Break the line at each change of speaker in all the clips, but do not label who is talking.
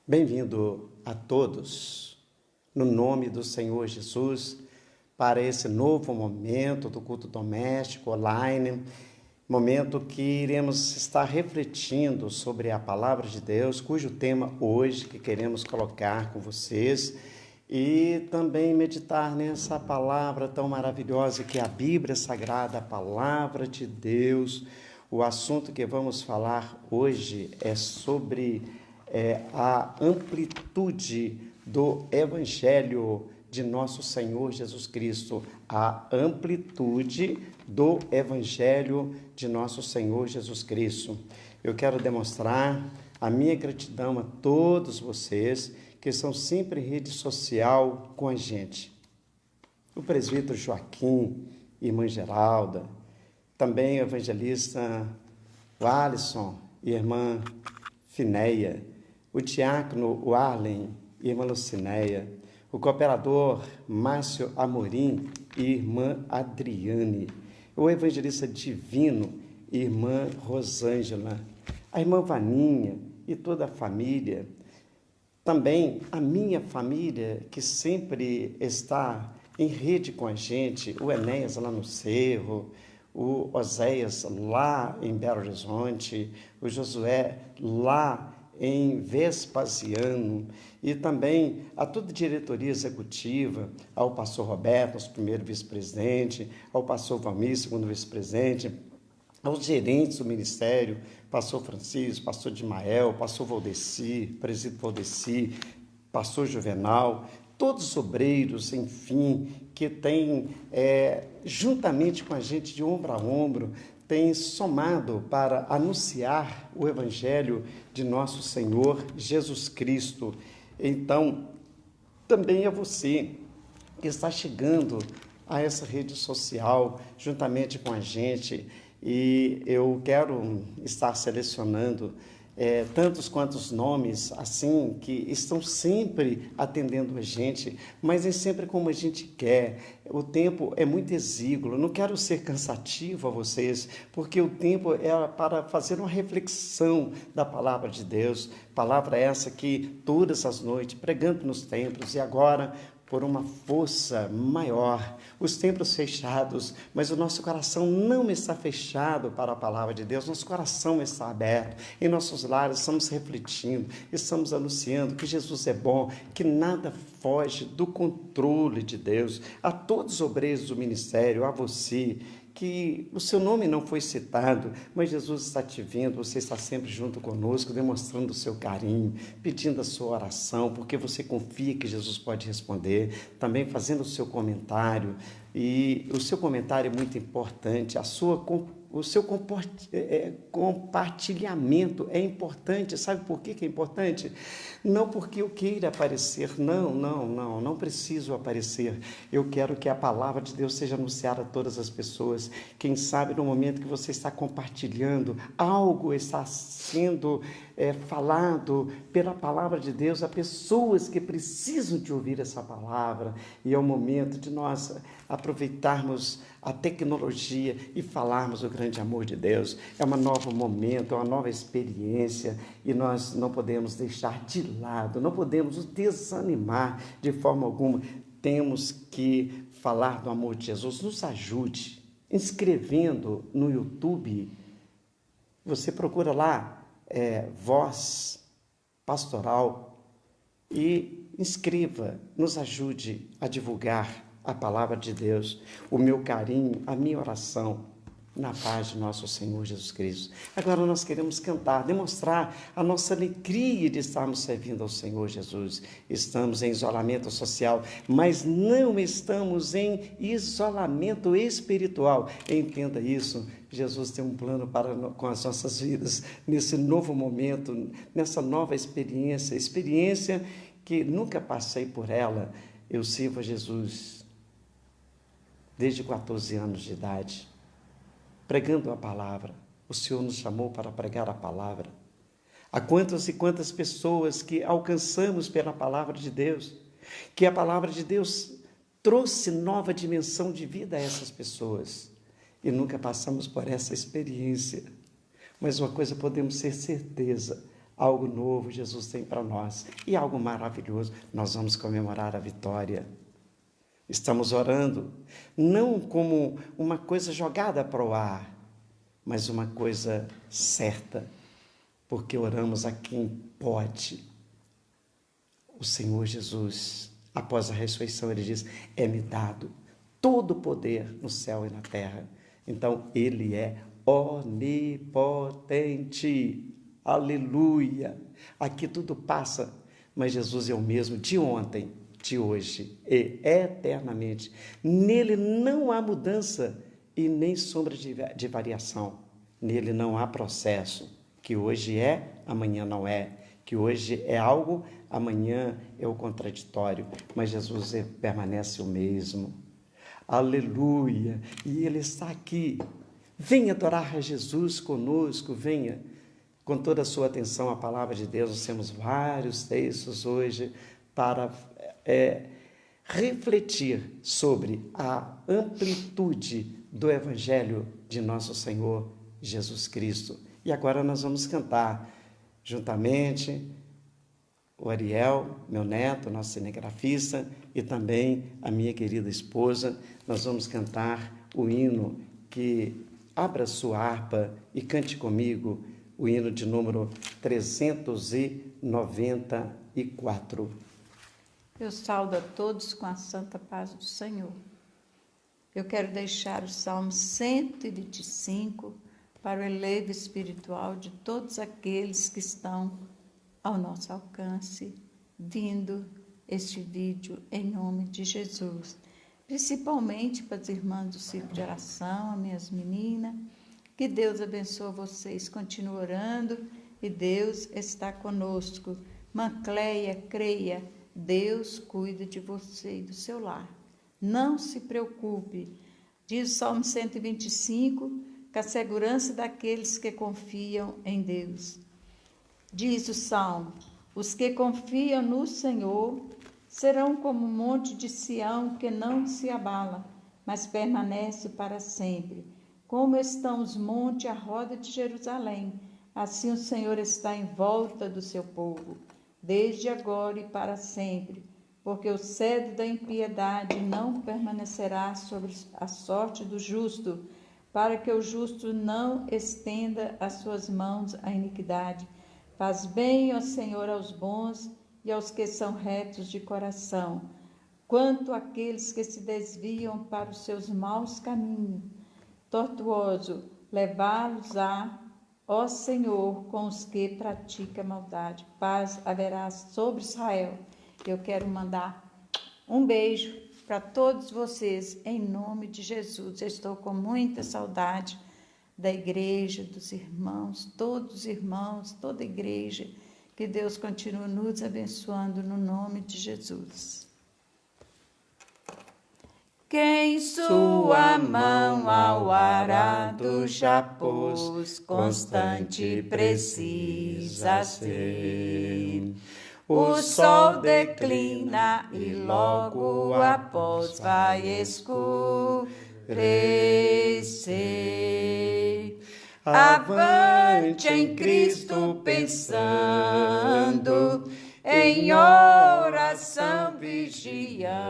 Bem-vindo a todos, no nome do Senhor Jesus, para esse novo momento do culto doméstico online, momento que iremos estar refletindo sobre a palavra de Deus, cujo tema hoje que queremos colocar com vocês, e também meditar nessa palavra tão maravilhosa que é a Bíblia Sagrada, a palavra de Deus. O assunto que vamos falar hoje é sobre a amplitude do Evangelho de nosso Senhor Jesus Cristo, a amplitude do Evangelho de nosso Senhor Jesus Cristo. Eu quero demonstrar a minha gratidão a todos vocês que estão sempre em rede social com a gente. O presbítero Joaquim, irmã Geralda, também o evangelista Alisson e irmã Finéia, o diácono Arlen e irmã Lucinéia, o cooperador Márcio Amorim e irmã Adriane, o evangelista Divino e irmã Rosângela, a irmã Vaninha e toda a família, também a minha família que sempre está em rede com a gente, o Enéas lá no Cerro, o Oséias lá em Belo Horizonte, o Josué lá em Vespasiano, e também a toda a diretoria executiva, ao pastor Roberto, nosso primeiro vice-presidente, ao pastor Valmir, segundo vice-presidente, aos gerentes do ministério, pastor Francisco, pastor Dimael, pastor Valdeci, presídio Valdeci, pastor Juvenal, todos os obreiros, enfim, que têm, juntamente com a gente, de ombro a ombro, têm somado para anunciar o Evangelho de nosso Senhor Jesus Cristo. Então, também é você que está chegando a essa rede social, juntamente com a gente, e eu quero estar selecionando tantos quantos nomes, assim, que estão sempre atendendo a gente, mas é sempre como a gente quer. O tempo é muito exíguo, eu não quero ser cansativo a vocês, porque o tempo é para fazer uma reflexão da palavra de Deus, palavra essa que todas as noites, pregando nos templos, e agora por uma força maior, os templos fechados, mas o nosso coração não está fechado para a palavra de Deus, nosso coração está aberto, em nossos lares estamos refletindo, estamos anunciando que Jesus é bom, que nada foge do controle de Deus. A todos os obreiros do ministério, a você, que o seu nome não foi citado, mas Jesus está te vendo, você está sempre junto conosco, demonstrando o seu carinho, pedindo a sua oração, porque você confia que Jesus pode responder, também fazendo o seu comentário, e o seu comentário é muito importante, o seu compartilhamento é importante. Sabe por que é importante? Não porque eu queira aparecer, não preciso aparecer. Eu quero que a palavra de Deus seja anunciada a todas as pessoas. Quem sabe no momento que você está compartilhando, algo está sendo falado pela palavra de Deus a pessoas que precisam de ouvir essa palavra, e é o momento de nós aproveitarmos a tecnologia e falarmos o grande amor de Deus. É um novo momento, é uma nova experiência, e nós não podemos deixar de lado, não podemos nos desanimar de forma alguma. Temos que falar do amor de Jesus. Nos ajude inscrevendo no YouTube. Você procura lá Voz Pastoral e inscreva, nos ajude a divulgar a palavra de Deus, o meu carinho, a minha oração, na paz de nosso Senhor Jesus Cristo. Agora nós queremos cantar, demonstrar a nossa alegria de estarmos servindo ao Senhor Jesus. Estamos em isolamento social, mas não estamos em isolamento espiritual. Entenda isso. Jesus tem um plano com as nossas vidas, nesse novo momento, nessa nova experiência que nunca passei por ela. Eu sirvo a Jesus desde 14 anos de idade, pregando a palavra. O Senhor nos chamou para pregar a palavra. Há quantas e quantas pessoas que alcançamos pela palavra de Deus, que a palavra de Deus trouxe nova dimensão de vida a essas pessoas, e nunca passamos por essa experiência. Mas uma coisa podemos ter certeza: Algo novo Jesus tem para nós e algo maravilhoso. Nós vamos comemorar a vitória. Estamos orando não como uma coisa jogada para o ar, mas uma coisa certa, porque oramos a quem pode. O Senhor Jesus, após a ressurreição, ele diz: é-me dado todo o poder no céu e na terra. Então, ele é onipotente. Aleluia! Aqui tudo passa, mas Jesus é o mesmo de ontem, de hoje e eternamente. Nele não há mudança e nem sombra de variação. Nele não há processo, que hoje é, amanhã não é. Que hoje é algo, amanhã é o contraditório. Mas Jesus permanece o mesmo. Aleluia! E Ele está aqui. Venha adorar a Jesus conosco, venha. Com toda a sua atenção à palavra de Deus, nós temos vários textos hoje para refletir sobre a amplitude do Evangelho de nosso Senhor Jesus Cristo. E agora nós vamos cantar juntamente o Ariel, meu neto, nosso cinegrafista, e também a minha querida esposa. Nós vamos cantar o hino que abra sua harpa e cante comigo, o hino de número 394.
Eu saúdo a todos com a santa paz do Senhor. Eu quero deixar o Salmo 125 para o elevo espiritual de todos aqueles que estão ao nosso alcance, vindo este vídeo em nome de Jesus. Principalmente para as irmãs do ciclo de oração, as minhas meninas. Que Deus abençoe vocês. Continue orando e Deus está conosco. Mancleia, creia, Deus cuida de você e do seu lar. Não se preocupe. Diz o Salmo 125, com a segurança daqueles que confiam em Deus. Diz o Salmo: os que confiam no Senhor serão como um monte de Sião que não se abala, mas permanece para sempre. Como estão os montes à roda de Jerusalém, assim o Senhor está em volta do seu povo, desde agora e para sempre, porque o cedro da impiedade não permanecerá sobre a sorte do justo, para que o justo não estenda as suas mãos à iniquidade. Faz bem, ó Senhor, aos bons e aos que são retos de coração, quanto àqueles que se desviam para os seus maus caminhos. Tortuoso, levá-los-á, ó Senhor, com os que praticam maldade. Paz haverá sobre Israel. Eu quero mandar um beijo para todos vocês, em nome de Jesus. Eu estou com muita saudade da igreja, dos irmãos, todos os irmãos, toda a igreja. Que Deus continue nos abençoando no nome de Jesus. Quem sua mão ao arado já pôs, constante precisa ser. O sol declina e logo após vai escurecer. Avante em Cristo pensando, em oração vigiando,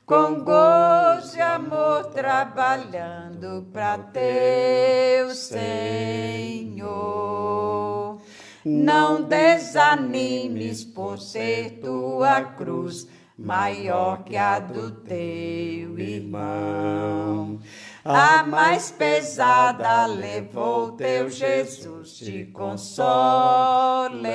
com gozo e amor trabalhando para teu Senhor. Não desanimes por ser tua cruz maior que a do teu irmão. A mais pesada levou teu Jesus, te console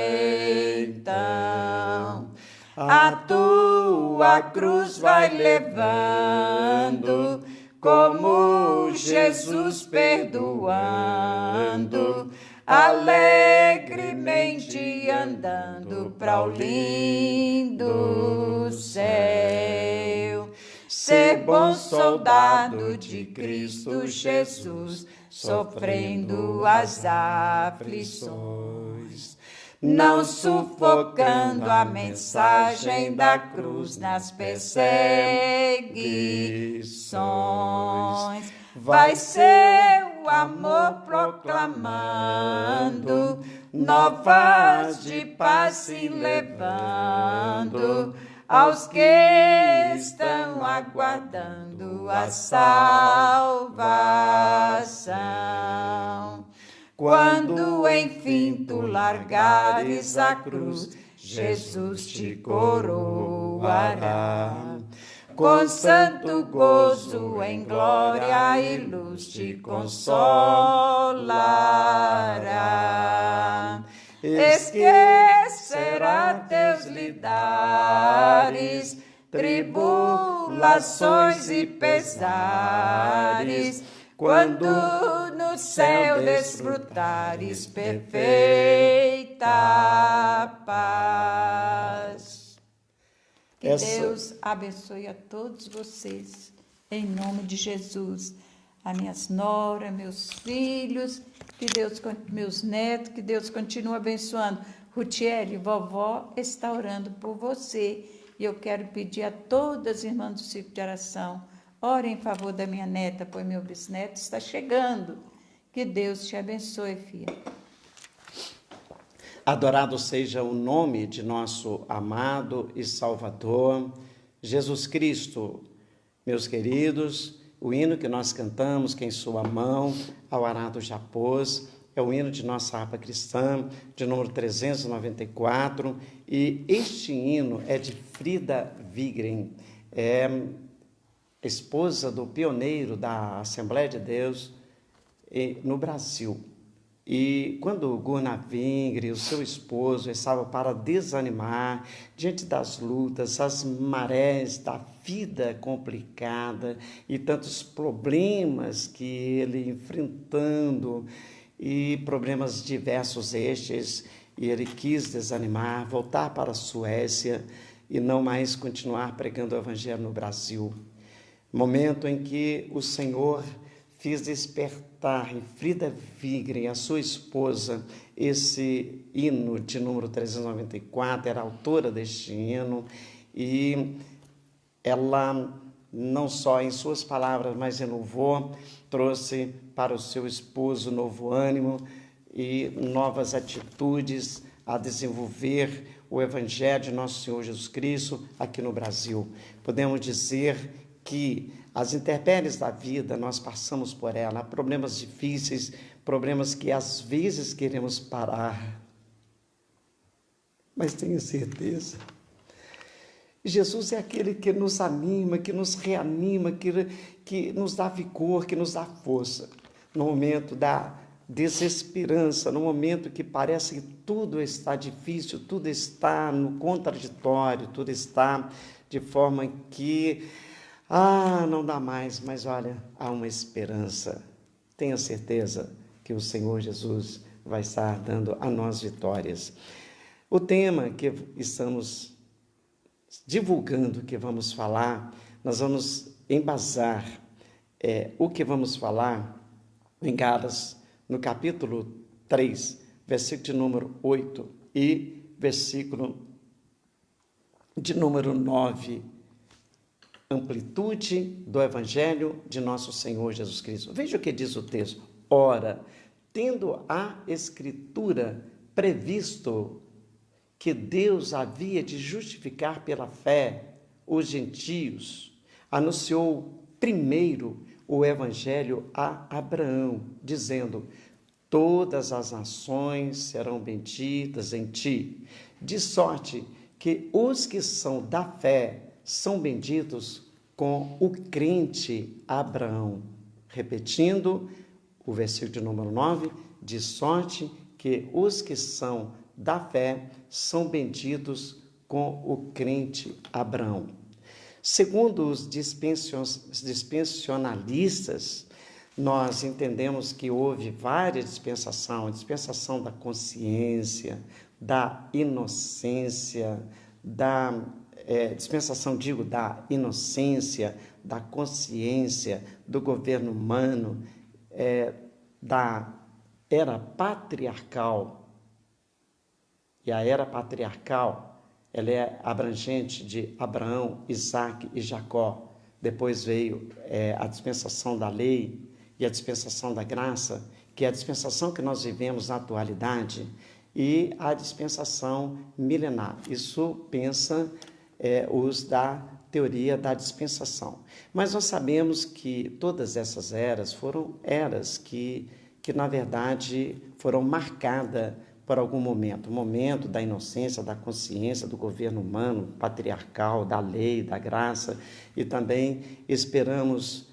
então. A tua cruz vai levando, como Jesus perdoando, alegremente andando para o lindo céu. Ser bom soldado de Cristo Jesus, sofrendo as aflições, não sufocando a mensagem da cruz nas perseguições. Vai ser o amor proclamando, novas de paz se levando, aos que estão aguardando a salvação. Quando enfim tu largares a cruz, Jesus te coroará. Com santo gozo em glória e luz te consolará. Esquecerá teus lidares, tribulações e pesares, quando no céu desfrutares perfeita paz. Que Deus abençoe a todos vocês, em nome de Jesus. A minhas noras, meus filhos, que Deus, meus netos, que Deus continue abençoando. Rutiele, vovó está orando por você. E eu quero pedir a todas as irmãs do Círculo de Oração, orem em favor da minha neta, pois meu bisneto está chegando. Que Deus te abençoe, filha.
Adorado seja o nome de nosso amado e Salvador, Jesus Cristo. Meus queridos, o hino que nós cantamos, que em sua mão, ao arado já pôs, é o hino de nossa harpa cristã, de número 394, e este hino é de Frida Wigren, esposa do pioneiro da Assembleia de Deus no Brasil. E quando Gunnar Wingre, o seu esposo, estava para desanimar diante das lutas, as marés da vida complicada e tantos problemas que ele enfrentando, e problemas diversos estes, e ele quis desanimar, voltar para a Suécia e não mais continuar pregando o Evangelho no Brasil. Momento em que o Senhor fez despertar em Frida Wigren, a sua esposa, esse hino de número 394, era autora deste hino, e ela, não só em suas palavras, mas em louvor, trouxe para o seu esposo novo ânimo e novas atitudes a desenvolver o Evangelho de nosso Senhor Jesus Cristo aqui no Brasil. Podemos dizer que as intempéries da vida, nós passamos por ela, problemas difíceis, problemas que às vezes queremos parar. Mas tenha certeza, Jesus é aquele que nos anima, que nos reanima, que nos dá vigor, que nos dá força. No momento da desesperança, no momento que parece que tudo está difícil, tudo está no contraditório, tudo está de forma que não dá mais, mas olha, há uma esperança. Tenha certeza que o Senhor Jesus vai estar dando a nós vitórias. O tema que estamos divulgando, que vamos falar, nós vamos embasar o que vamos falar em Gálatas, no capítulo 3, versículo de número 8 e versículo de número 9. Amplitude do Evangelho de nosso Senhor Jesus Cristo. Veja o que diz o texto. Ora, tendo a Escritura previsto que Deus havia de justificar pela fé os gentios, anunciou primeiro o Evangelho a Abraão, dizendo: todas as nações serão benditas em ti, de sorte que os que são da fé são benditos com o crente Abraão. Repetindo o versículo de número 9, de sorte que os que são da fé são benditos com o crente Abraão. Segundo os dispensionalistas, nós entendemos que houve várias dispensações, dispensação da consciência, da inocência, da inocência, da consciência, do governo humano, da era patriarcal. E a era patriarcal, ela é abrangente de Abraão, Isaque e Jacó. Depois veio a dispensação da lei, e a dispensação da graça, que é a dispensação que nós vivemos na atualidade, e a dispensação milenar. Isso pensa os da teoria da dispensação. Mas nós sabemos que todas essas eras foram eras que na verdade, foram marcadas por algum momento. O momento da inocência, da consciência, do governo humano, patriarcal, da lei, da graça, e também esperamos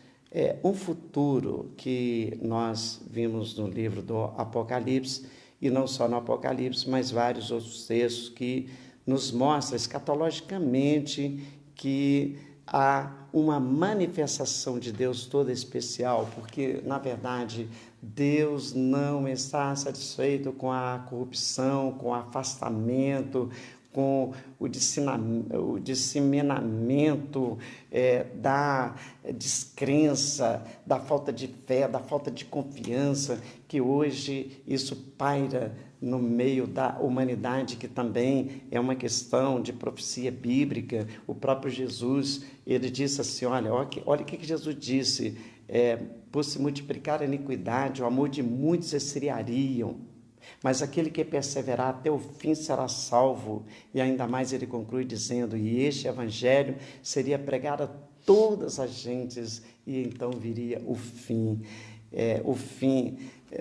um futuro que nós vimos no livro do Apocalipse, e não só no Apocalipse, mas vários outros textos que nos mostram escatologicamente que há uma manifestação de Deus toda especial, porque, na verdade, Deus não está satisfeito com a corrupção, com o afastamento, com o disseminamento da descrença, da falta de fé, da falta de confiança, que hoje isso paira no meio da humanidade, que também é uma questão de profecia bíblica. O próprio Jesus, ele disse assim, olha o que Jesus disse, por se multiplicar a iniquidade, o amor de muitos esfriariam, mas aquele que perseverar até o fim será salvo. E ainda mais ele conclui dizendo, e este evangelho seria pregado a todas as gentes, e então viria o fim.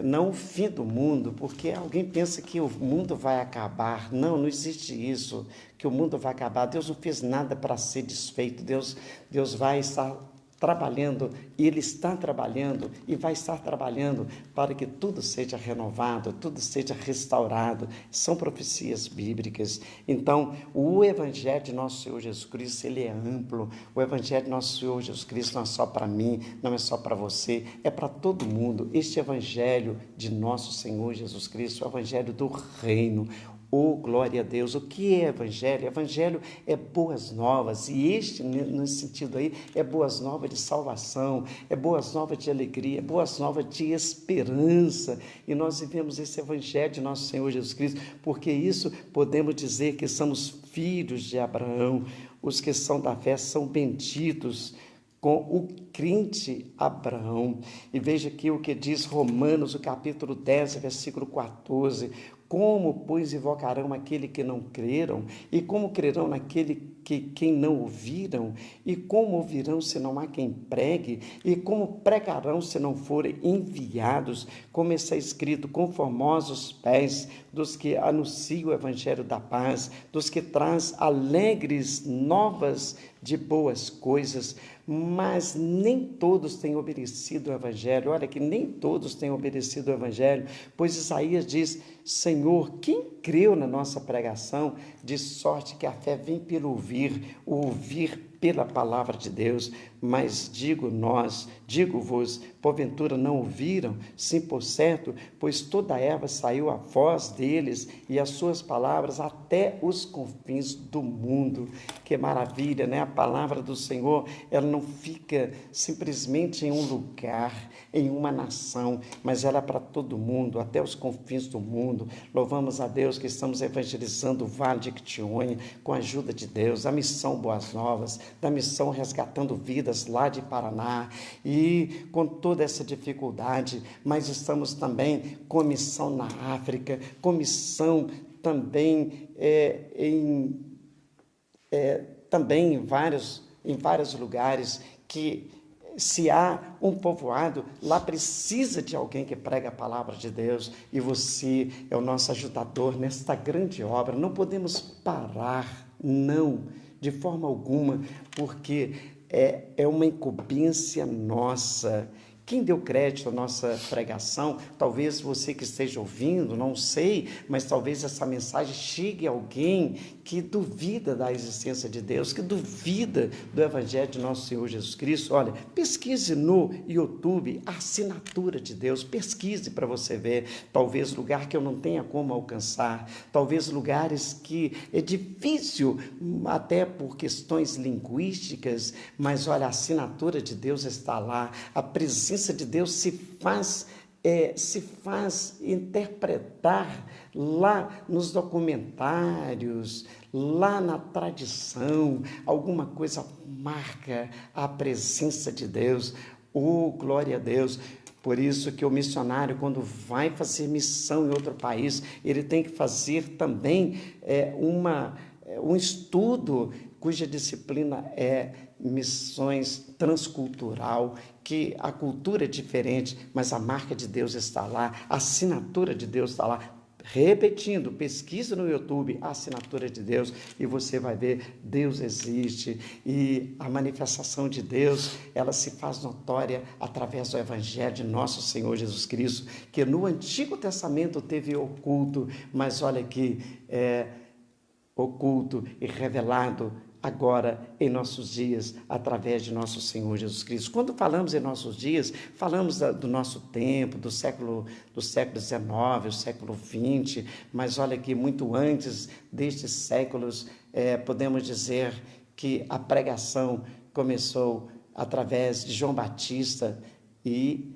Não o fim do mundo, porque alguém pensa que o mundo vai acabar. Não existe isso, que o mundo vai acabar. Deus não fez nada para ser desfeito. Deus vai estar trabalhando, e Ele está trabalhando e vai estar trabalhando para que tudo seja renovado, tudo seja restaurado. São profecias bíblicas. Então, o Evangelho de nosso Senhor Jesus Cristo, ele é amplo. O Evangelho de nosso Senhor Jesus Cristo não é só para mim, não é só para você, é para todo mundo. Este Evangelho de nosso Senhor Jesus Cristo, o Evangelho do Reino. Oh, glória a Deus! O que é evangelho? Evangelho é boas novas, e este, nesse sentido aí, é boas novas de salvação, é boas novas de alegria, é boas novas de esperança, e nós vivemos esse evangelho de nosso Senhor Jesus Cristo, porque isso podemos dizer que somos filhos de Abraão. Os que são da fé são benditos com o crente Abraão. E veja aqui o que diz Romanos, o capítulo 10, versículo 14, como, pois, invocarão aquele que não creram? E como crerão naquele quem não ouviram? E como ouvirão se não há quem pregue? E como pregarão se não forem enviados? Como está escrito, conformosos os pés dos que anunciam o evangelho da paz, dos que traz alegres novas de boas coisas. Mas nem todos têm obedecido o evangelho. Olha que nem todos têm obedecido o evangelho, pois Isaías diz, Senhor, quem creu na nossa pregação? De sorte que a fé vem pelo ouvir, o ouvir pela palavra de Deus. Mas digo-vos, porventura não ouviram? Sim, por certo, pois toda a erva saiu a voz deles, e as suas palavras até os confins do mundo. Que maravilha, né? A palavra do Senhor, ela não fica simplesmente em um lugar, em uma nação, mas ela é para todo mundo, até os confins do mundo. Louvamos a Deus que estamos evangelizando o Vale de Quitionha, com a ajuda de Deus, a missão Boas Novas, da missão Resgatando Vidas lá de Paraná, e com toda essa dificuldade, mas estamos também com missão na África, com missão também também em vários lugares, que se há um povoado, lá precisa de alguém que prega a palavra de Deus, e você é o nosso ajudador nesta grande obra. Não podemos parar, não, de forma alguma, porque é uma incumbência nossa. Quem deu crédito à nossa pregação? Talvez você que esteja ouvindo, não sei, mas talvez essa mensagem chegue a alguém que duvida da existência de Deus, que duvida do Evangelho de nosso Senhor Jesus Cristo. Olha, pesquise no YouTube a assinatura de Deus, pesquise para você ver, talvez lugar que eu não tenha como alcançar, talvez lugares que é difícil, até por questões linguísticas, mas olha, a assinatura de Deus está lá, a presença de Deus se faz interpretar lá nos documentários, lá na tradição. Alguma coisa marca a presença de Deus. Oh, glória a Deus! Por isso que o missionário, quando vai fazer missão em outro país, ele tem que fazer também um estudo cuja disciplina é missões transcultural, que a cultura é diferente, mas a marca de Deus está lá, a assinatura de Deus está lá. Repetindo, pesquisa no YouTube a assinatura de Deus e você vai ver, Deus existe e a manifestação de Deus, ela se faz notória através do Evangelho de nosso Senhor Jesus Cristo, que no Antigo Testamento teve oculto, mas olha aqui, oculto e revelado agora em nossos dias, através de nosso Senhor Jesus Cristo. Quando falamos em nossos dias, falamos do nosso tempo, do século XIX, o século XX, mas olha que muito antes destes séculos, podemos dizer que a pregação começou através de João Batista e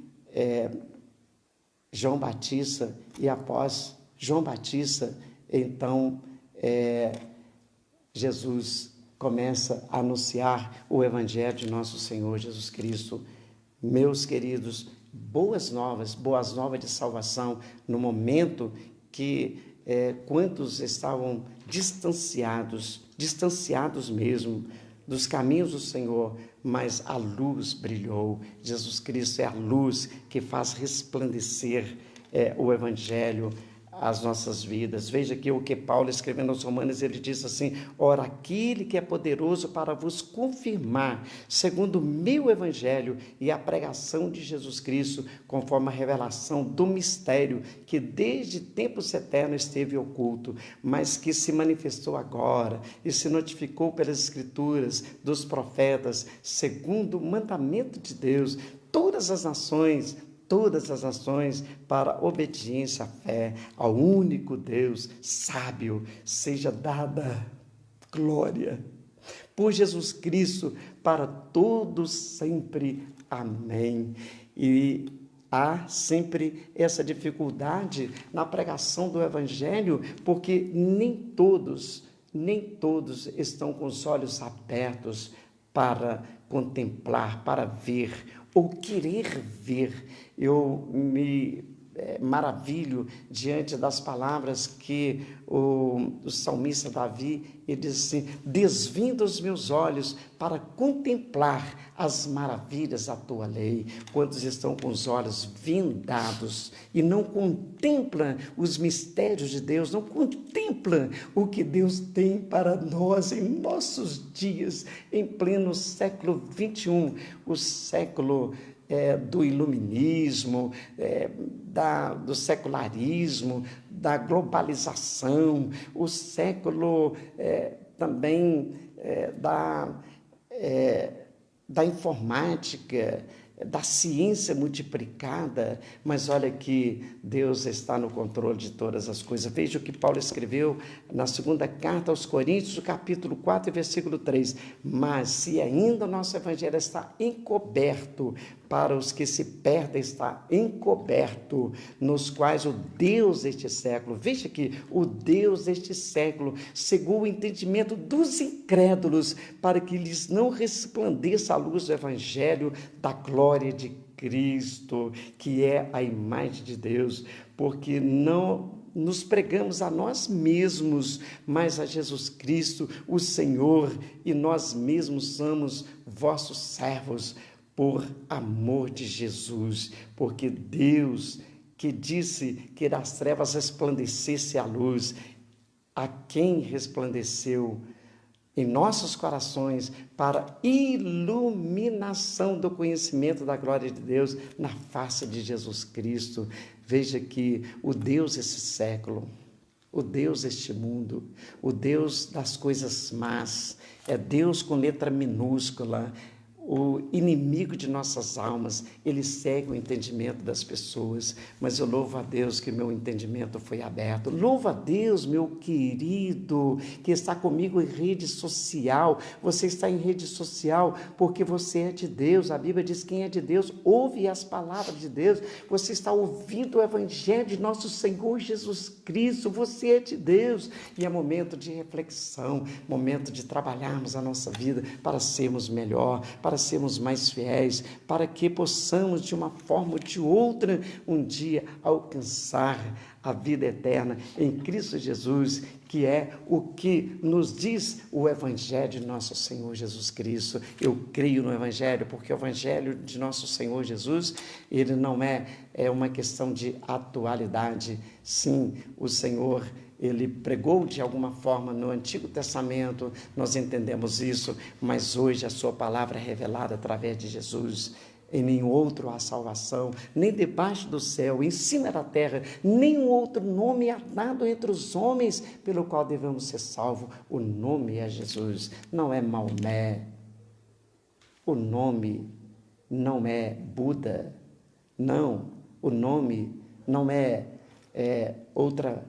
após João Batista, então Jesus começa a anunciar o Evangelho de nosso Senhor Jesus Cristo. Meus queridos, boas novas de salvação, no momento que quantos estavam distanciados mesmo dos caminhos do Senhor, mas a luz brilhou. Jesus Cristo é a luz que faz resplandecer o Evangelho as nossas vidas. Veja aqui o que Paulo, escrevendo aos Romanos, ele diz assim: ora, aquele que é poderoso para vos confirmar, segundo o meu evangelho e a pregação de Jesus Cristo, conforme a revelação do mistério que desde tempos eternos esteve oculto, mas que se manifestou agora e se notificou pelas escrituras dos profetas, segundo o mandamento de Deus, todas as nações para obediência à fé ao único Deus sábio, seja dada glória por Jesus Cristo para todos sempre. Amém. E há sempre essa dificuldade na pregação do Evangelho, porque nem todos estão com os olhos abertos para contemplar, para ver ou querer ver. Eu me maravilho diante das palavras que o salmista Davi, ele diz assim: desvinda os meus olhos para contemplar as maravilhas da tua lei. Quantos estão com os olhos vendados e não contemplam os mistérios de Deus, não contemplam o que Deus tem para nós em nossos dias, em pleno século XXI, o século do iluminismo, do secularismo, da globalização, o século também da informática, da ciência multiplicada, mas olha que Deus está no controle de todas as coisas. Veja o que Paulo escreveu na segunda carta aos Coríntios, capítulo 4, versículo 3. Mas se ainda o nosso evangelho está encoberto, para os que se perdem está encoberto, nos quais o Deus deste século, veja aqui, o Deus deste século cegou o entendimento dos incrédulos, para que lhes não resplandeça a luz do evangelho da glória de Cristo, que é a imagem de Deus, porque não nos pregamos a nós mesmos, mas a Jesus Cristo, o Senhor, e nós mesmos somos vossos servos, por amor de Jesus, porque Deus, que disse que das trevas resplandecesse a luz, a quem resplandeceu em nossos corações para iluminação do conhecimento da glória de Deus na face de Jesus Cristo. Veja que o Deus desse século, o Deus deste mundo, o Deus das coisas más, é Deus com letra minúscula. O inimigo de nossas almas, ele segue o entendimento das pessoas, mas eu louvo a Deus que meu entendimento foi aberto. Louvo a Deus, meu querido, que está comigo em rede social. Você está em rede social porque você é de Deus. A Bíblia diz: quem é de Deus ouve as palavras de Deus. Você está ouvindo o evangelho de nosso Senhor Jesus Cristo. Você é de Deus. E é momento de reflexão, momento de trabalharmos a nossa vida para sermos melhor, para sermos mais fiéis, para que possamos, de uma forma ou de outra, um dia alcançar a vida eterna em Cristo Jesus, que é o que nos diz o Evangelho de nosso Senhor Jesus Cristo. Eu creio no Evangelho, porque o Evangelho de nosso Senhor Jesus, ele não é uma questão de atualidade. Sim, o Senhor, ele pregou de alguma forma no Antigo Testamento, nós entendemos isso, mas hoje a sua palavra é revelada através de Jesus. Em nenhum outro há salvação, nem debaixo do céu, em cima da terra, nenhum outro nome há dado entre os homens pelo qual devemos ser salvos. O nome é Jesus, não é Maomé. O nome não é Buda. Não, o nome não é outra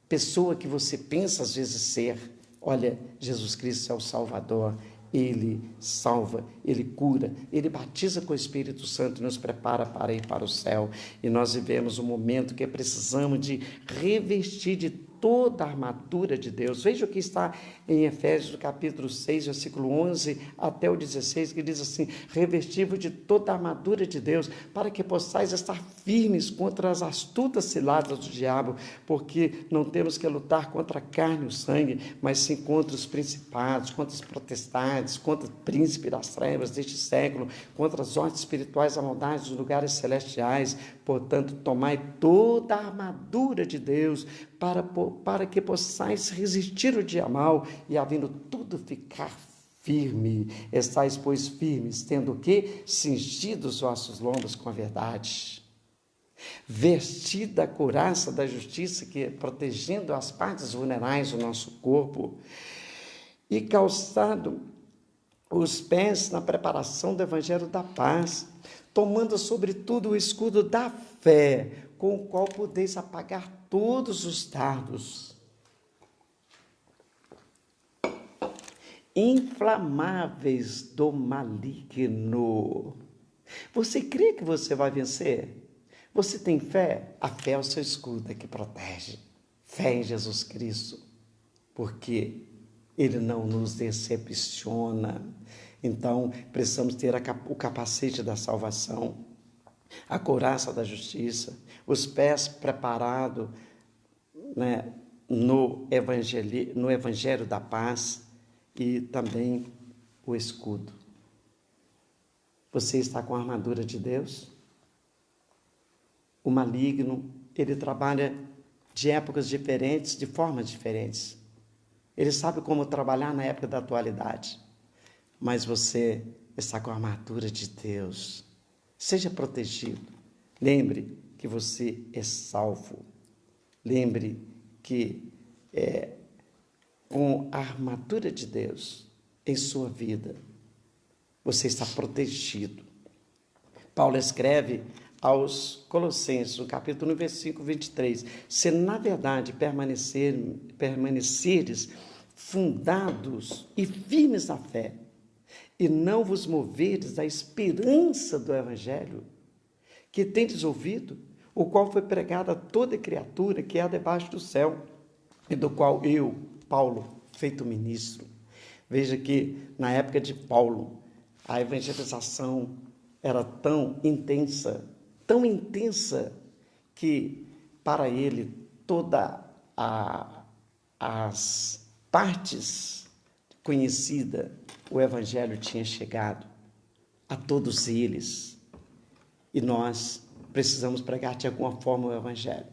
pessoa que você pensa às vezes ser. Olha, Jesus Cristo é o Salvador. Ele salva, Ele cura, Ele batiza com o Espírito Santo e nos prepara para ir para o céu. E nós vivemos um momento que precisamos de revestir de toda a armadura de Deus. Veja o que está em Efésios, capítulo 6, versículo 11 até o 16, que diz assim: revestivos de toda a armadura de Deus, para que possais estar firmes contra as astutas ciladas do diabo, porque não temos que lutar contra a carne e o sangue, mas sim contra os principados, contra os potestades, contra o príncipe das trevas deste século, contra as hostes espirituais da maldade dos lugares celestiais. Portanto, tomai toda a armadura de Deus, para que possais resistir o dia mal e, havendo tudo, ficar firme. Estais, pois, firmes, tendo o quê? Cingido os vossos lombos com a verdade. Vestida a couraça da justiça, que é protegendo as partes vulneráveis do nosso corpo, e calçado os pés na preparação do evangelho da paz, tomando sobretudo o escudo da fé, com o qual podeis apagar todos os dardos inflamáveis do maligno. Você crê que você vai vencer? Você tem fé? A fé é o seu escudo que protege. Fé em Jesus Cristo, porque Ele não nos decepciona. Então, precisamos ter o capacete da salvação, a couraça da justiça, os pés preparados, né, no evangelho da paz, e também o escudo. Você está com a armadura de Deus? O maligno, ele trabalha de épocas diferentes, de formas diferentes. Ele sabe como trabalhar na época da atualidade. Mas você está com a armadura de Deus. Seja protegido. Lembre que você é salvo. Lembre que com a armadura de Deus em sua vida, você está protegido. Paulo escreve aos Colossenses, no capítulo 1, versículo 23, se na verdade permaneceres fundados e firmes na fé, e não vos moverdes da esperança do Evangelho, que tendes ouvido, o qual foi pregado a toda criatura que há debaixo do céu, e do qual eu, Paulo, feito ministro. Veja que na época de Paulo, a evangelização era tão intensa, que para ele todas as partes conhecidas, o evangelho tinha chegado a todos eles. E nós precisamos pregar de alguma forma o evangelho.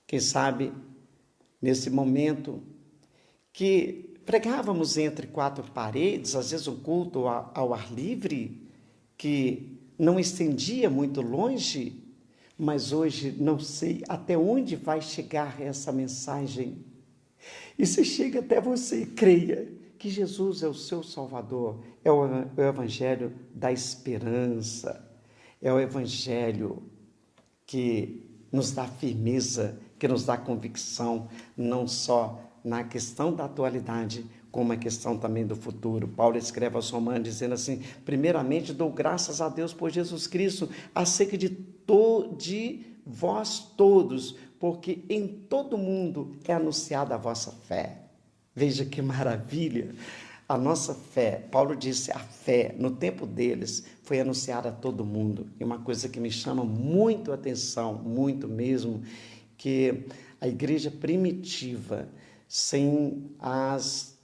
Quem sabe, nesse momento que pregávamos entre quatro paredes, às vezes um culto ao ar livre, que não estendia muito longe, mas hoje não sei até onde vai chegar essa mensagem. E se chega até você, creia que Jesus é o seu Salvador, é o evangelho da esperança, é o evangelho que nos dá firmeza, que nos dá convicção, não só na questão da atualidade, como a questão também do futuro. Paulo escreve aos Romanos dizendo assim: primeiramente dou graças a Deus por Jesus Cristo, acerca de vós todos, porque em todo mundo é anunciada a vossa fé. Veja que maravilha! A nossa fé, Paulo disse, a fé, no tempo deles, foi anunciada a todo mundo. E uma coisa que me chama muito a atenção, muito mesmo, que a igreja primitiva, sem as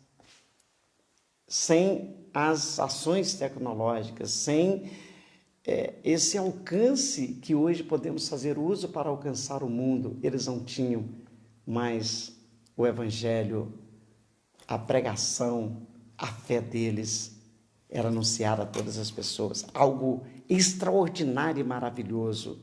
ações tecnológicas, sem esse alcance que hoje podemos fazer uso para alcançar o mundo, eles não tinham, mas o evangelho, a pregação, a fé deles era anunciada a todas as pessoas, algo extraordinário e maravilhoso.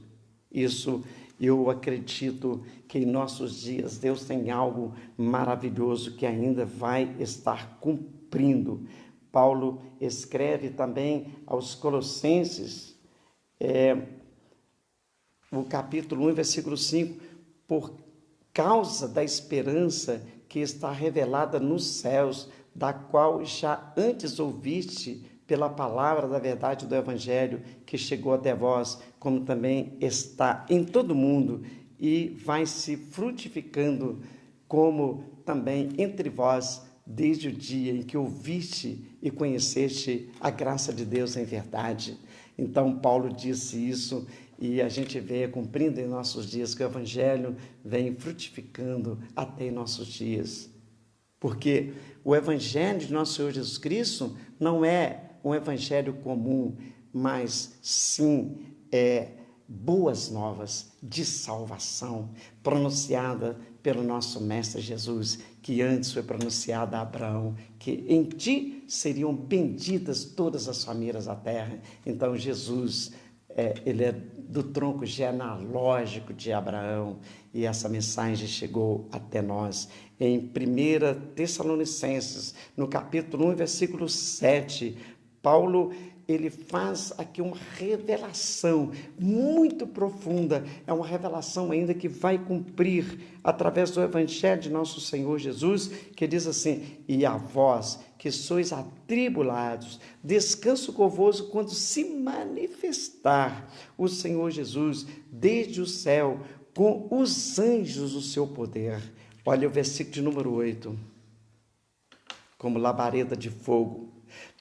Isso eu acredito que em nossos dias Deus tem algo maravilhoso que ainda vai estar cumprindo. Paulo escreve também aos Colossenses, o capítulo 1, versículo 5, por causa da esperança que está revelada nos céus, da qual já antes ouviste pela palavra da verdade do Evangelho, que chegou até vós, como também está em todo mundo, e vai se frutificando, como também entre vós, desde o dia em que ouviste e conheceste a graça de Deus em verdade. Então, Paulo disse isso, e a gente vê cumprindo em nossos dias que o Evangelho vem frutificando até em nossos dias. Porque o Evangelho de nosso Senhor Jesus Cristo não é um Evangelho comum, mas sim boas novas de salvação, pronunciada pelo nosso Mestre Jesus, que antes foi pronunciada a Abraão, que em ti seriam benditas todas as famílias da terra. Então Jesus, ele é do tronco genealógico de Abraão, e essa mensagem chegou até nós. Em 1 Tessalonicenses, no capítulo 1, versículo 7, Paulo, ele faz aqui uma revelação muito profunda, é uma revelação ainda que vai cumprir através do Evangelho de nosso Senhor Jesus, que diz assim: e a vós que sois atribulados, descanso convosco quando se manifestar o Senhor Jesus desde o céu com os anjos do seu poder. Olha o versículo de número 8, como labareda de fogo,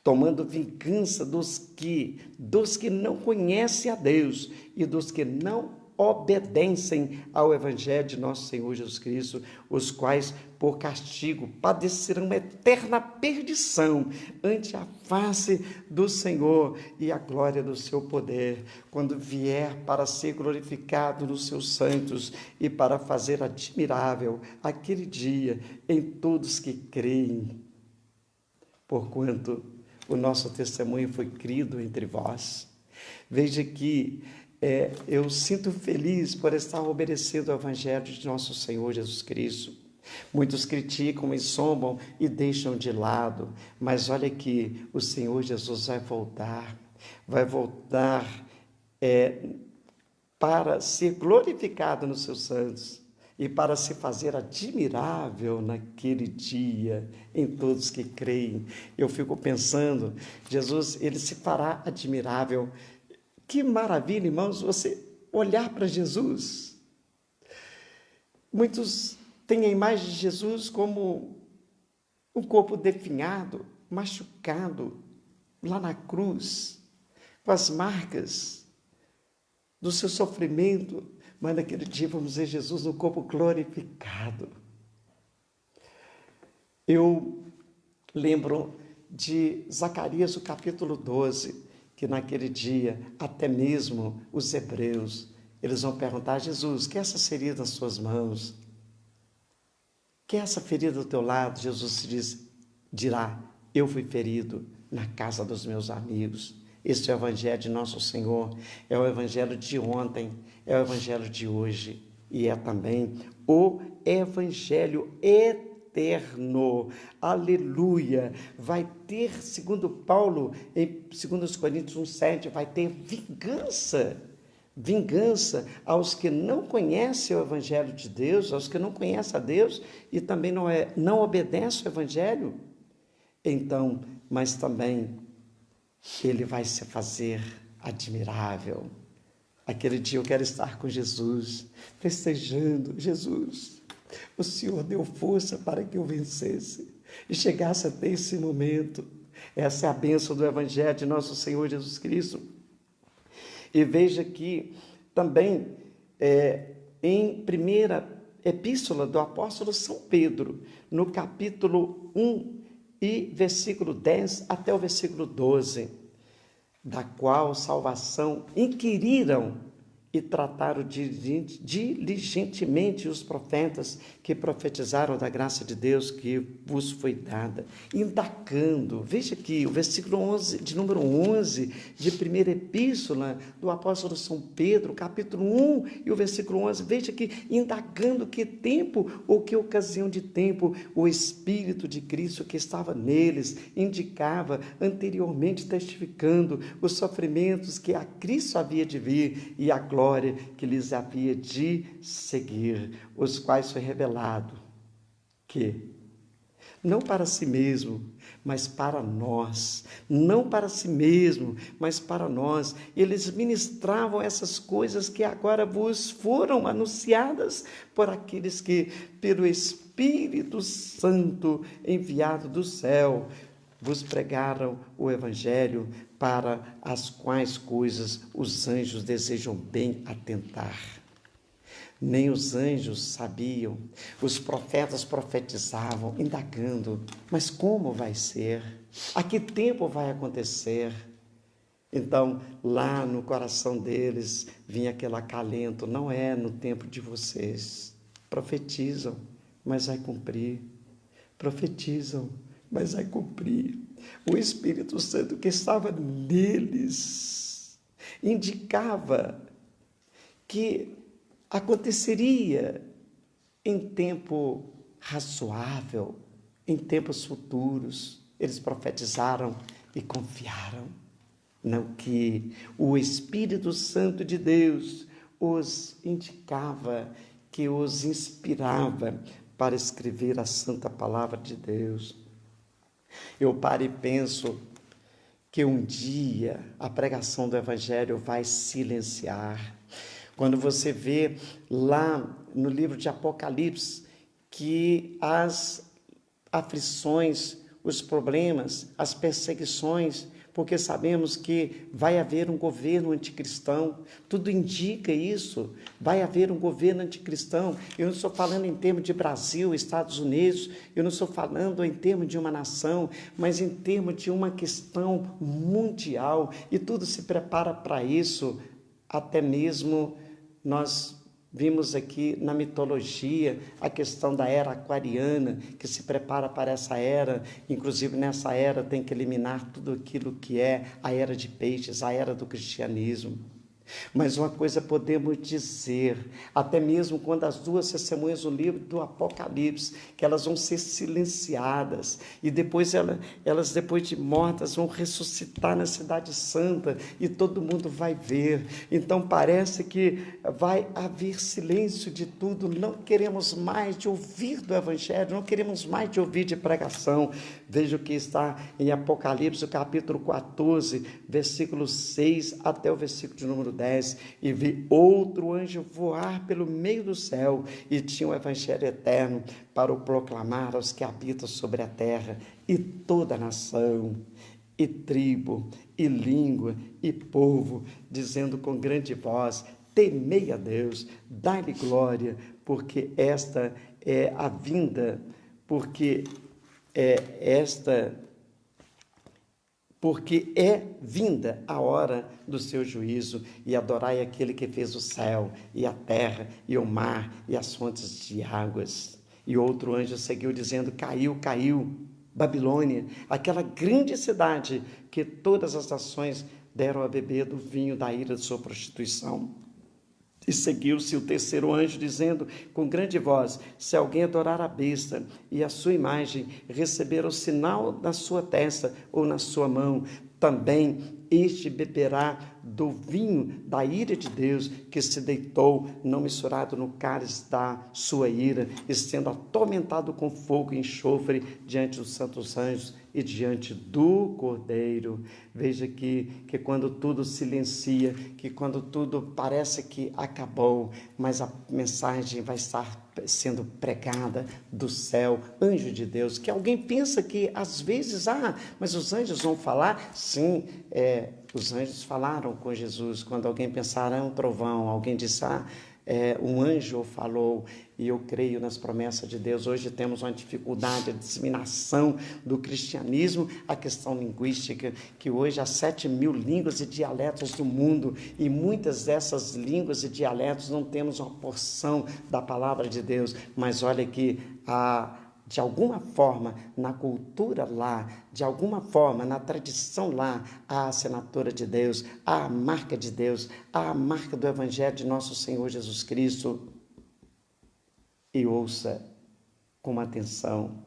tomando vingança dos que não conhecem a Deus e dos que não obedecem ao Evangelho de nosso Senhor Jesus Cristo, os quais, por castigo, padecerão eterna perdição ante a face do Senhor e a glória do seu poder, quando vier para ser glorificado nos seus santos e para fazer admirável aquele dia em todos que creem. Porquanto o nosso testemunho foi crido entre vós. Veja que eu sinto feliz por estar obedecendo ao Evangelho de nosso Senhor Jesus Cristo. Muitos criticam e zombam e deixam de lado, mas olha que o Senhor Jesus vai voltar para ser glorificado nos seus santos e para se fazer admirável naquele dia em todos que creem. Eu fico pensando, Jesus, ele se fará admirável. Que maravilha, irmãos, você olhar para Jesus. Muitos têm a imagem de Jesus como um corpo definhado, machucado, lá na cruz, com as marcas do seu sofrimento, mas naquele dia vamos ver Jesus no corpo glorificado. Eu lembro de Zacarias, o capítulo 12, que naquele dia, até mesmo os hebreus, eles vão perguntar a Jesus: que é essa ferida nas suas mãos? Que é essa ferida do teu lado? Jesus dirá: eu fui ferido na casa dos meus amigos. Este é o Evangelho de nosso Senhor, é o Evangelho de ontem, é o Evangelho de hoje, e é também o Evangelho eterno. Aleluia! Vai ter, segundo Paulo, em 2 Coríntios 1,7, vai ter vingança aos que não conhecem o Evangelho de Deus, aos que não conhecem a Deus e também não obedecem ao Evangelho. Então, mas também ele vai se fazer admirável. Aquele dia eu quero estar com Jesus, festejando. Jesus, o Senhor deu força para que eu vencesse. e chegasse até esse momento. Essa é a bênção do Evangelho de nosso Senhor Jesus Cristo. E veja que também em primeira epístola do apóstolo São Pedro, no capítulo 1 e versículo 10 até o versículo 12, da qual salvação inquiriram e trataram diligentemente os profetas que profetizaram da graça de Deus que vos foi dada, indagando. Veja aqui o versículo 11, de número 11, de primeira epístola do apóstolo São Pedro, capítulo 1 e o versículo 11, veja aqui, indagando que tempo ou que ocasião de tempo o Espírito de Cristo que estava neles indicava anteriormente, testificando os sofrimentos que a Cristo havia de vir e a glória que lhes havia de seguir, os quais foi revelado que, não para si mesmo, mas para nós, não para si mesmo, mas para nós, eles ministravam essas coisas que agora vos foram anunciadas por aqueles que, pelo Espírito Santo enviado do céu, vos pregaram o Evangelho, para as quais coisas os anjos desejam bem atentar. Nem os anjos sabiam, os profetas profetizavam, indagando, mas como vai ser? A que tempo vai acontecer? Então, lá no coração deles vinha aquele acalento, não é no tempo de vocês. Profetizam, mas vai cumprir. Profetizam, mas vai cumprir. O Espírito Santo que estava neles indicava que aconteceria em tempo razoável, em tempos futuros. Eles profetizaram e confiaram no que o Espírito Santo de Deus os indicava, que os inspirava para escrever a santa palavra de Deus. Eu paro e penso que um dia a pregação do Evangelho vai silenciar. Quando você vê lá no livro de Apocalipse que as aflições, os problemas, as perseguições, porque sabemos que vai haver um governo anticristão, tudo indica isso, vai haver um governo anticristão. Eu não estou falando em termos de Brasil, Estados Unidos, eu não estou falando em termos de uma nação, mas em termos de uma questão mundial, e tudo se prepara para isso. Até mesmo nós vimos aqui na mitologia a questão da era aquariana, que se prepara para essa era. Inclusive nessa era tem que eliminar tudo aquilo que é a era de peixes, a era do cristianismo. Mas uma coisa podemos dizer, até mesmo quando as duas testemunhas do livro do Apocalipse, que elas vão ser silenciadas e depois elas depois de mortas vão ressuscitar na cidade santa e todo mundo vai ver. Então parece que vai haver silêncio de tudo, não queremos mais de ouvir do Evangelho, não queremos mais de ouvir de pregação. Veja o que está em Apocalipse, o capítulo 14, versículo 6 até o versículo de número 10, e vi outro anjo voar pelo meio do céu, e tinha o Evangelho eterno para o proclamar aos que habitam sobre a terra, e toda nação, e tribo, e língua, e povo, dizendo com grande voz: temei a Deus, dai-lhe glória, porque esta é a vinda, porque é vinda a hora do seu juízo, e adorai aquele que fez o céu, e a terra, e o mar, e as fontes de águas. E outro anjo seguiu dizendo: caiu, Babilônia, aquela grande cidade que todas as nações deram a beber do vinho da ira de sua prostituição. E seguiu-se o terceiro anjo, dizendo com grande voz: se alguém adorar a besta e a sua imagem, receber o sinal na sua testa ou na sua mão, também este beberá do vinho da ira de Deus, que se deitou, não misturado no cálice da sua ira, e sendo atormentado com fogo e enxofre diante dos santos anjos e diante do Cordeiro. Veja que quando tudo silencia, que quando tudo parece que acabou, mas a mensagem vai estar sendo pregada do céu, anjo de Deus, que alguém pensa que às vezes, mas os anjos vão falar? Sim, os anjos falaram com Jesus. Quando alguém pensar, é um trovão, alguém disse, um anjo falou, e eu creio nas promessas de Deus. Hoje temos uma dificuldade, a disseminação do cristianismo, a questão linguística, que hoje há 7.000 línguas e dialetos do mundo, e muitas dessas línguas e dialetos não temos uma porção da palavra de Deus, mas olha que de alguma forma, na cultura lá, de alguma forma, na tradição lá, há a assinatura de Deus, há a marca de Deus, há a marca do Evangelho de nosso Senhor Jesus Cristo. E ouça com atenção,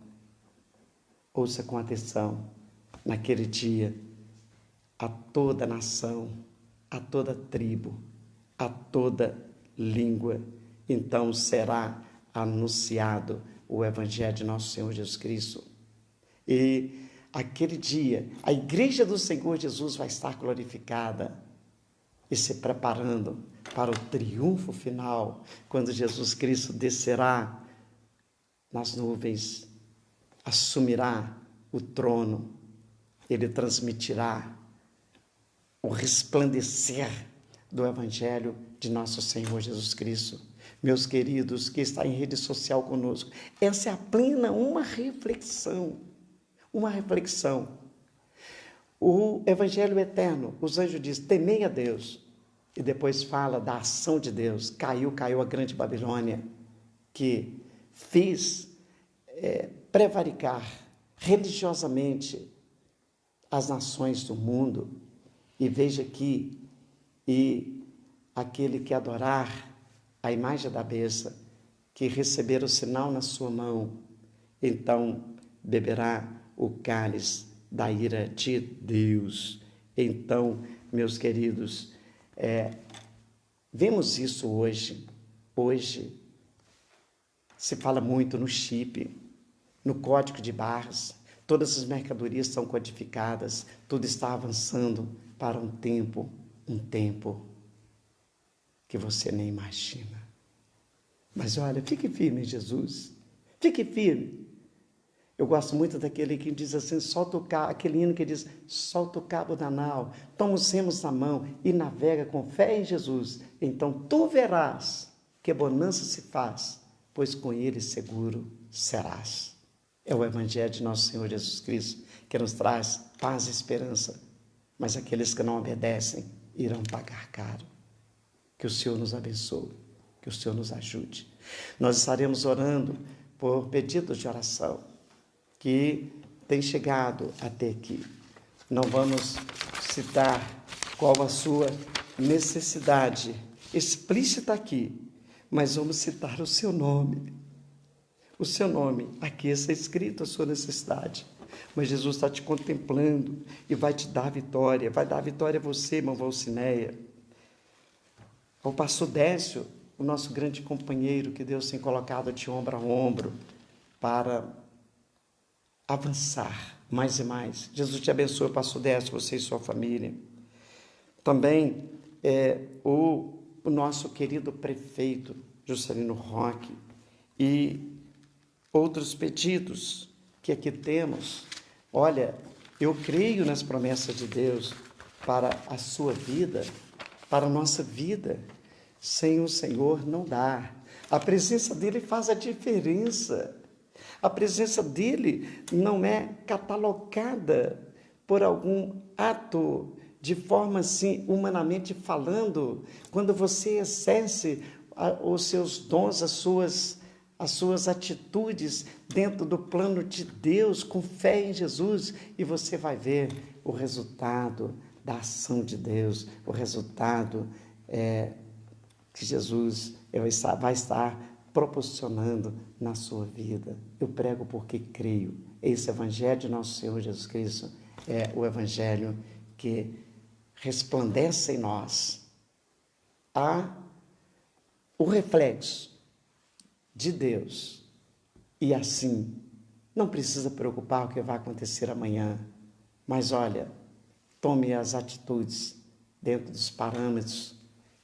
naquele dia, a toda nação, a toda tribo, a toda língua, então será anunciado o Evangelho de nosso Senhor Jesus Cristo. E aquele dia, a igreja do Senhor Jesus vai estar glorificada e se preparando para o triunfo final, quando Jesus Cristo descerá nas nuvens, assumirá o trono, ele transmitirá o resplandecer do Evangelho de nosso Senhor Jesus Cristo. Meus queridos, que está em rede social conosco, essa é apenas uma reflexão. O Evangelho eterno, os anjos dizem, temei a Deus, e depois fala da ação de Deus. Caiu a grande Babilônia, que fez prevaricar religiosamente as nações do mundo. E veja aqui, e aquele que adorar a imagem da besta, que receber o sinal na sua mão, então beberá o cálice da ira de Deus. Então, meus queridos, vemos isso hoje. Hoje se fala muito no chip, no código de barras, todas as mercadorias estão codificadas, tudo está avançando para um tempo que você nem imagina. Mas olha, fique firme em Jesus, fique firme. Eu gosto muito daquele que diz assim, aquele hino que diz, solta o cabo da nau, toma os remos na mão e navega com fé em Jesus. Então tu verás que bonança se faz, pois com ele seguro serás. É o Evangelho de nosso Senhor Jesus Cristo, que nos traz paz e esperança. Mas aqueles que não obedecem irão pagar caro. Que o Senhor nos abençoe, que o Senhor nos ajude. Nós estaremos orando por pedidos de oração que tem chegado até aqui. Não vamos citar qual a sua necessidade explícita aqui, mas vamos citar o seu nome. O seu nome, aqui está escrito a sua necessidade. Mas Jesus está te contemplando e vai te dar vitória. Vai dar vitória a você, irmão Valcineia. Ao pastor Décio, o nosso grande companheiro que Deus tem colocado de ombro a ombro para avançar mais e mais. Jesus te abençoe, pastor Décio, você e sua família. Também o nosso querido prefeito, Juscelino Roque, e outros pedidos que aqui temos. Olha, eu creio nas promessas de Deus para a sua vida, para a nossa vida. Sem o Senhor não dá. A presença dele faz a diferença. A presença dele não é catalogada por algum ato de forma assim, humanamente falando. Quando você exerce os seus dons, as suas atitudes dentro do plano de Deus, com fé em Jesus, e você vai ver o resultado da ação de Deus, o resultado que Jesus vai estar proporcionando na sua vida. Eu prego porque creio. Esse Evangelho de nosso Senhor Jesus Cristo é o Evangelho que resplandece em nós o reflexo de Deus. E assim, não precisa preocupar o que vai acontecer amanhã, mas olha, tome as atitudes dentro dos parâmetros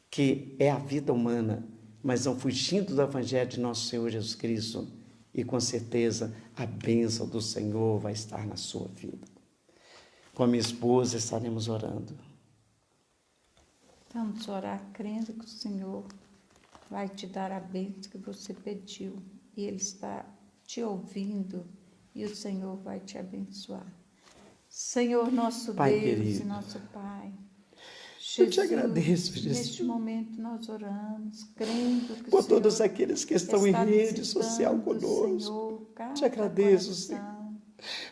que é a vida humana, mas não fugindo do Evangelho de nosso Senhor Jesus Cristo. E com certeza a bênção do Senhor vai estar na sua vida. Com a minha esposa estaremos orando.
Vamos orar crendo que o Senhor vai te dar a bênção que você pediu. E Ele está te ouvindo e o Senhor vai te abençoar. Senhor, nosso
Pai
Deus
querido,
e nosso Pai,
eu te agradeço, Jesus,
neste momento nós oramos, crendo que
por
o Senhor
todos aqueles que estão em
está
rede social
visitando,
conosco.
Senhor, cada
Te agradeço,
coração.
Senhor,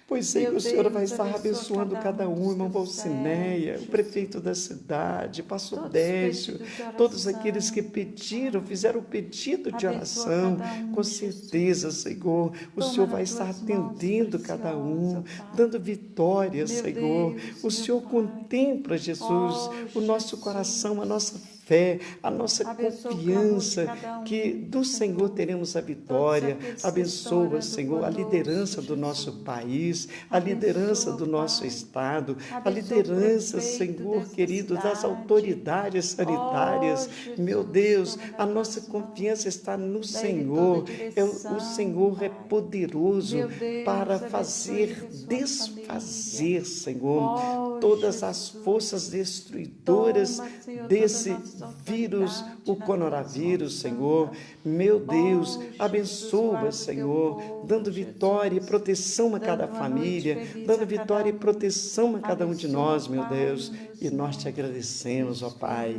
pois sei
Meu
que o Senhor
Deus,
vai estar
abençoa
abençoando cada um,
dos
irmão
teus
Valcineia,
servos,
o prefeito da cidade, pastor
todos
Décio,
pedidos de oração,
todos aqueles que pediram, fizeram o pedido de
abençoa
oração,
cada um,
com
Jesus.
certeza, Senhor, o
Toma
Senhor
nas
vai estar
tuas mãos
atendendo cada um,
preciosas, Pai.
dando vitória,
Meu
Senhor.
Deus,
O
meu
Senhor
Pai.
contempla, Jesus,
Oh,
o nosso
Jesus.
coração, a nossa fé, a nossa
Abençoa o
confiança
clamor de cada um,
que do Senhor
Senhor.
teremos a vitória.
Todos aqueles que estão
Abençoa,
orando
Senhor, a
conosco,
liderança do
Jesus.
nosso país, a
Abençoa,
liderança do nosso
Pai.
estado, a
Abençoa o
liderança,
prefeito
Senhor
desta
querido, das
cidade.
autoridades sanitárias.
Oh, Jesus,
Meu Deus,
toma nas
a nossa
tuas
confiança
mãos.
está no
Dá-lhe
Senhor.
toda a direção,
O Senhor é
Pai.
poderoso
Meu Deus,
para
abençoe
fazer
a sua
desfazer, Senhor,
Oh,
todas as
Jesus.
forças destruidoras
Toma, Senhor,
desse
toda a nossa
vírus,
autoridade
o
nas
coronavírus,
tuas mãos,
Senhor.
Santa.
Meu Deus,
Oh, Jesus,
abençoa,
guarda o teu
Senhor,
povo,
dando vitória e
Jesus.
proteção a cada
Dando uma noite
família,
feliz
dando
a cada
vitória e
um.
proteção a cada um de
Abençoa,
nós, meu
Pai,
Deus.
no meu
E nós te
Senhor.
agradecemos, ó Pai,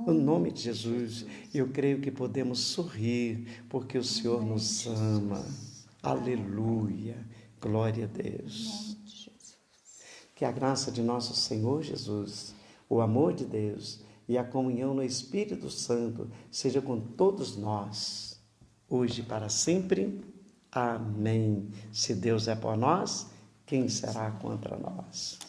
no nome de Jesus. Eu creio que podemos sorrir, porque o Senhor
Amém,
nos
Jesus.
ama. Aleluia. Glória a
Em
Deus.
nome de Jesus.
Que a graça de nosso Senhor Jesus, o amor de Deus e a comunhão no Espírito Santo seja com todos nós, hoje e para sempre. Amém. Se Deus é por nós, quem será contra nós?